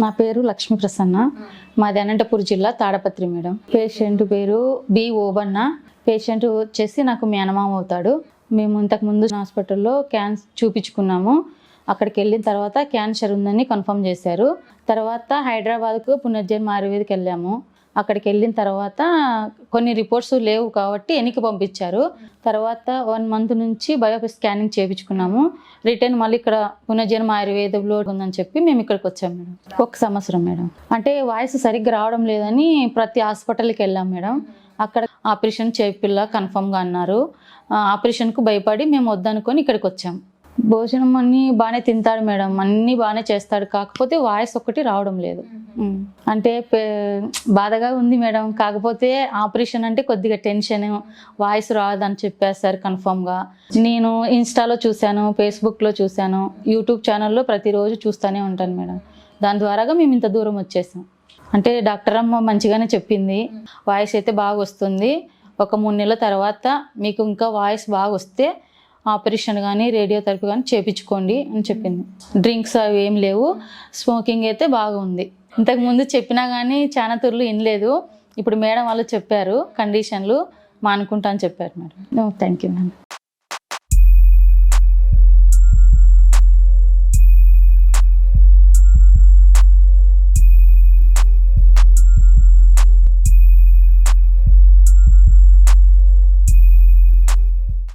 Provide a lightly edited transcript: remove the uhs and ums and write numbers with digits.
నా పేరు లక్ష్మీ ప్రసన్న, మాది అనంతపూర్ జిల్లా తాడపత్రి మేడం. పేషెంట్ పేరు బి ఓబన్న. పేషెంట్ వచ్చేసి నాకు మేనమామ అవుతాడు. మేము ఇంతకుముందు హాస్పిటల్లో చూపించుకున్నాము. అక్కడికి వెళ్ళిన తర్వాత క్యాన్సర్ ఉందని కన్ఫర్మ్ చేశారు. తర్వాత హైదరాబాద్కు పునర్జన్మ ఆయుర్వేదికి వెళ్ళాము. అక్కడికి వెళ్ళిన తర్వాత కొన్ని రిపోర్ట్స్ లేవు కాబట్టి వెనక్కి పంపించారు. తర్వాత 1 month నుంచి బయోపి స్కానింగ్ చేయించుకున్నాము. రిటర్న్ మళ్ళీ ఇక్కడ పునర్జన్మ ఆయుర్వేదంలో ఉందని చెప్పి మేము ఇక్కడికి వచ్చాము మేడం. 1 సంవత్సరం మేడం. అంటే వాయిస్ సరిగ్గా రావడం లేదని ప్రతి హాస్పిటల్కి వెళ్ళాం మేడం. అక్కడ ఆపరేషన్ చేపిల్ల కన్ఫర్మ్గా అన్నారు. ఆపరేషన్కు భయపడి మేము వద్దనుకొని ఇక్కడికి వచ్చాము. భోజనం అన్నీ బాగానే తింటాడు మేడం, అన్నీ బాగానే చేస్తాడు. కాకపోతే వాయిస్ ఒక్కటి రావడం లేదు. అంటే బాధగా ఉంది మేడం. కాకపోతే ఆపరేషన్ అంటే కొద్దిగా టెన్షన్, వాయిస్ రాదని చెప్పేశారు కన్ఫర్మ్గా. నేను ఇన్స్టాలో చూశాను, ఫేస్బుక్లో చూశాను, యూట్యూబ్ ఛానల్లో ప్రతిరోజు చూస్తూనే ఉంటాను మేడం. దాని ద్వారాగా మేము ఇంత దూరం వచ్చేసాం. అంటే డాక్టర్ అమ్మ మంచిగానే చెప్పింది, వాయిస్ అయితే బాగా వస్తుంది. ఒక 3 నెలల తర్వాత మీకు ఇంకా వాయిస్ బాగా వస్తే ఆపరేషన్ కానీ రేడియోథెరపీ కానీ చేయించుకోండి అని చెప్పింది. డ్రింక్స్ అవి ఏం లేవు, స్మోకింగ్ అయితే బాగా ఉంది. ఇంతకుముందు చెప్పినా కానీ చాలా తూర్లు వినలేదు. ఇప్పుడు మేడం వాళ్ళు చెప్పారు కండిషన్లు మానుకుంటా అని చెప్పారు మేడం. Thank you madam.